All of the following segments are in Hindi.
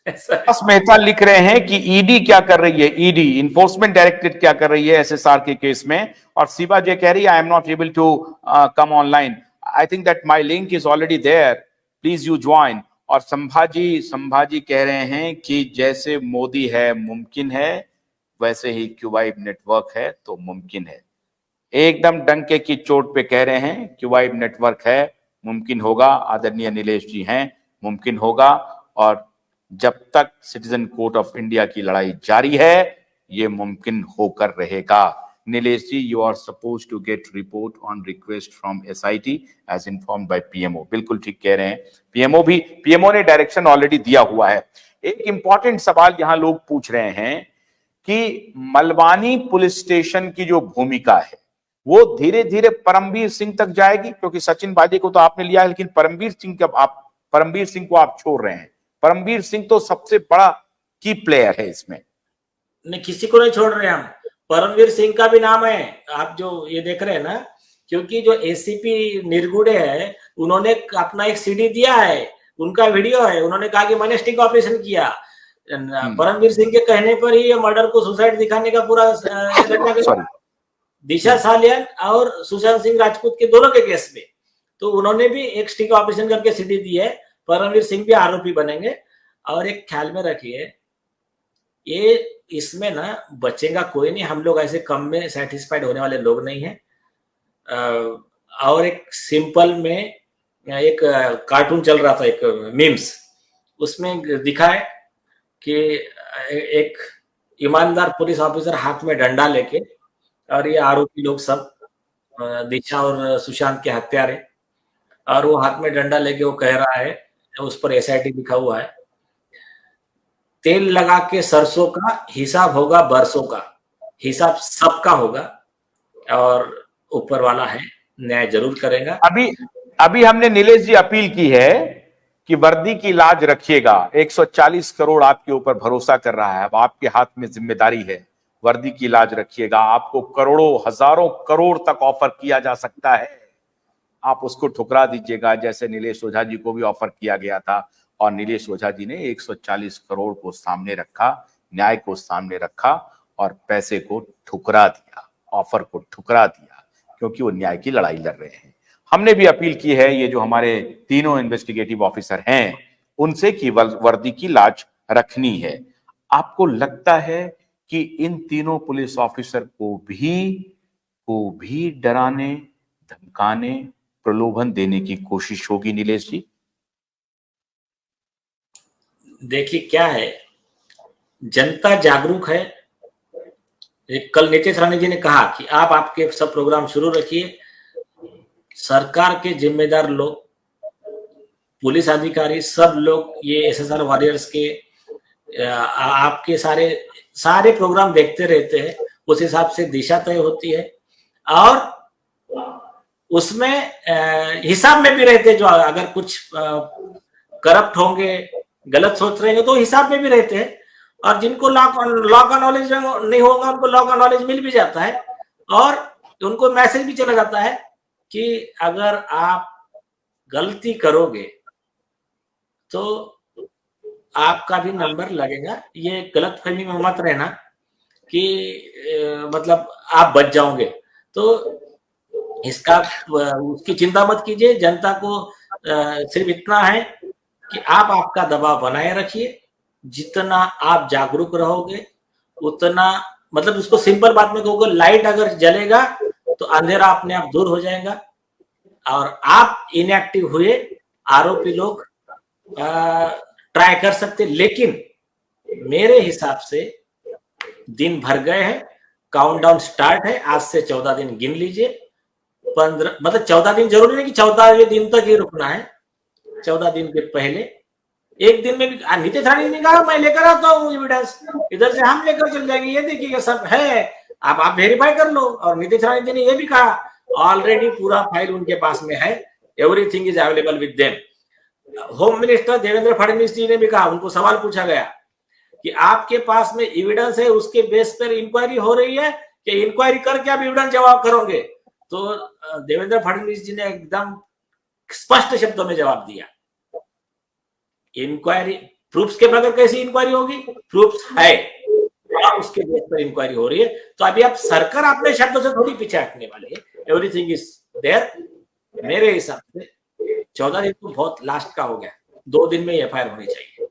ऐसा है। बस मेहता लिख रहे हैं कि ईडी क्या कर रही है, ईडी इन्फोर्समेंट डायरेक्टरेट क्या कर रही है एसएसआर के केस में। और शिवा जे कह रही है I am not able to come online, I think that my link is already there, please you join. और संभाजी संभाजी कह रहे हैं कि जैसे मोदी है मुमकिन है, वैसे ही क्यूबाइब नेटवर्क है तो मुमकिन है। एकदम डंके की चोट पे कह रहे हैं क्यूबाइब नेटवर्क है, मुमकिन होगा। आदरणीय नीलेश जी हैं, मुमकिन होगा। और जब तक सिटीजन कोर्ट ऑफ इंडिया की लड़ाई जारी है, ये मुमकिन होकर रहेगा। Nilesh ji, you are suppose to get report on request from SIT as informed by PMO. बिल्कुल ठीक कह रहे हैं, पीएमओ ने डायरेक्शन ऑलरेडी दिया हुआ है। एक इंपॉर्टेंट सवाल यहां लोग पूछ रहे हैं कि मलवानी पुलिस स्टेशन की जो भूमिका है वो धीरे धीरे परमवीर सिंह तक जाएगी, क्योंकि सचिन बाजी को तो आपने लिया है, लेकिन परमवीर सिंह को आप छोड़ रहे हैं। परमवीर सिंह तो सबसे बड़ा की प्लेयर है इसमें। नहीं, किसी को नहीं छोड़ रहे हम, परमवीर सिंह का भी नाम है। आप जो ये देख रहे हैं ना, क्योंकि जो एसीपी निरगुडे है उन्होंने अपना एक सीडी दिया है, उनका वीडियो है, उन्होंने कहा कि मैंने स्टिंग ऑपरेशन किया। परमवीर सिंह के कहने पर ही मर्डर को सुसाइड दिखाने का पूरा दिशा सालियान और सुशांत सिंह राजपूत के दोनों के केस में, तो उन्होंने भी एक स्टिंग ऑपरेशन करके सीडी दी है। परमवीर सिंह भी आरोपी बनेंगे। और एक ख्याल में रखिए, ये इसमें ना बचेगा कोई नहीं, हम लोग ऐसे कम में सेटिस्फाइड होने वाले लोग नहीं हैं। और एक सिंपल में एक कार्टून चल रहा था, एक मीम्स, उसमें दिखा है कि एक ईमानदार पुलिस ऑफिसर हाथ में डंडा लेके, और ये आरोपी लोग सब दिशा और सुशांत के हत्यारे, और वो हाथ में डंडा लेके वो कह रहा है, उस पर एसआईटी लिखा हुआ है, तेल लगा के सरसों का हिसाब होगा बरसों का, हिसाब सबका होगा और ऊपर वाला है, न्याय जरूर करेगा। अभी हमने नीलेश जी अपील की है कि वर्दी की लाज रखिएगा। 140 करोड़ आपके ऊपर भरोसा कर रहा है, अब आपके हाथ में जिम्मेदारी है, वर्दी की लाज रखिएगा। आपको करोड़ों हजारों करोड़ तक ऑफर किया जा सकता है, आप उसको ठुकरा दीजिएगा, जैसे नीलेश ओझा जी को भी ऑफर किया गया था। और नीलेश ओझा जी ने 140 करोड़ को सामने रखा, न्याय को सामने रखा और पैसे को ठुकरा दिया, ऑफर को ठुकरा दिया, क्योंकि वो न्याय की लड़ाई लड़ रहे हैं। हमने भी अपील की है, ये जो हमारे तीनों इन्वेस्टिगेटिव ऑफिसर हैं उनसे कि वर्दी की लाज रखनी है। आपको लगता है कि इन तीनों पुलिस ऑफिसर को भी डराने, धमकाने, प्रलोभन देने की कोशिश होगी नीलेश जी? देखिए क्या है, जनता जागरूक है। कल नीतीश राणे जी ने कहा कि आप आपके सब प्रोग्राम शुरू रखिए, सरकार के जिम्मेदार लोग, पुलिस अधिकारी, सब लोग ये एसएसआर वॉरियर्स के आपके सारे प्रोग्राम देखते रहते हैं, उस हिसाब से दिशा तय होती है और उसमें हिसाब में भी रहते हैं। जो अगर कुछ करप्ट होंगे, गलत सोच रहे हैं तो हिसाब में भी रहते हैं, और जिनको लॉ का नॉलेज नहीं होगा उनको लॉ का नॉलेज मिल भी जाता है, और उनको मैसेज भी चला जाता है कि अगर आप गलती करोगे तो आपका भी नंबर लगेगा। ये गलत फहमी में मत रहना कि मतलब आप बच जाओगे, तो इसका उसकी चिंता मत कीजिए। जनता को सिर्फ इतना है कि आप आपका दबाव बनाए रखिए, जितना आप जागरूक रहोगे उतना, मतलब उसको सिंपल बात में कहूँगा, लाइट अगर जलेगा तो अंधेरा अपने आप दूर हो जाएगा, और आप इनएक्टिव हुए आरोपी लोग ट्राई कर सकते। लेकिन मेरे हिसाब से दिन भर गए हैं, काउंटडाउन स्टार्ट है, आज से 14 दिन गिन लीजिए। 15 मतलब 14 दिन जरूरी नहीं कि 14वें दिन तक ही रुकना है, 14 दिन के पहले एक दिन में भी नीतीश राणे ने कहा मैं लेकर आता हूँ एविडेंस, इधर से हम लेकर चल जाएंगे, ये देखिएगा सब है, आप वेरीफाई कर लो। और नीतीश राणे जी ने ये भी कहा ऑलरेडी पूरा फाइल उनके पास में है, everything is available with them. Home minister Devendra Fadnavis ji ने भी कहा, उनको सवाल पूछा गया कि आपके पास में एविडेंस है, उसके बेस पर इंक्वायरी हो रही है कि इंक्वायरी करके आप एविडेंस जवाब करोगे? तो देवेंद्र फडणवीस जी ने एकदम स्पष्ट शब्दों में जवाब दिया, इंक्वायरी प्रूफ्स के बगैर कैसी इंक्वायरी होगी? प्रूफ्स है, उसके बेस पर इंक्वायरी हो रही है। तो अभी आप सरकार अपने शब्दों से थोड़ी पीछे हटने वाले है। Everything is there. मेरे हिसाब से 14 दिन तो बहुत लास्ट का हो गया, 2 दिन में एफआईआर होनी चाहिए।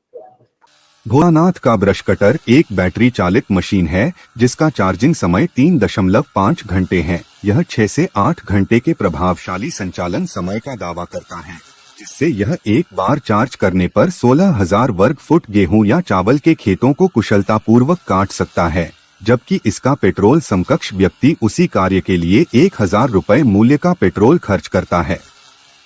भोलानाथ का ब्रश कटर एक बैटरी चालित मशीन है जिसका चार्जिंग समय 3.5 घंटे है। यह 6 से 8 घंटे के प्रभावशाली संचालन समय का दावा करता है, जिससे यह एक बार चार्ज करने पर 16,000 वर्ग फुट गेहूं या चावल के खेतों को कुशलतापूर्वक काट सकता है, जबकि इसका पेट्रोल समकक्ष व्यक्ति उसी कार्य के लिए 1,000 रुपए मूल्य का पेट्रोल खर्च करता है।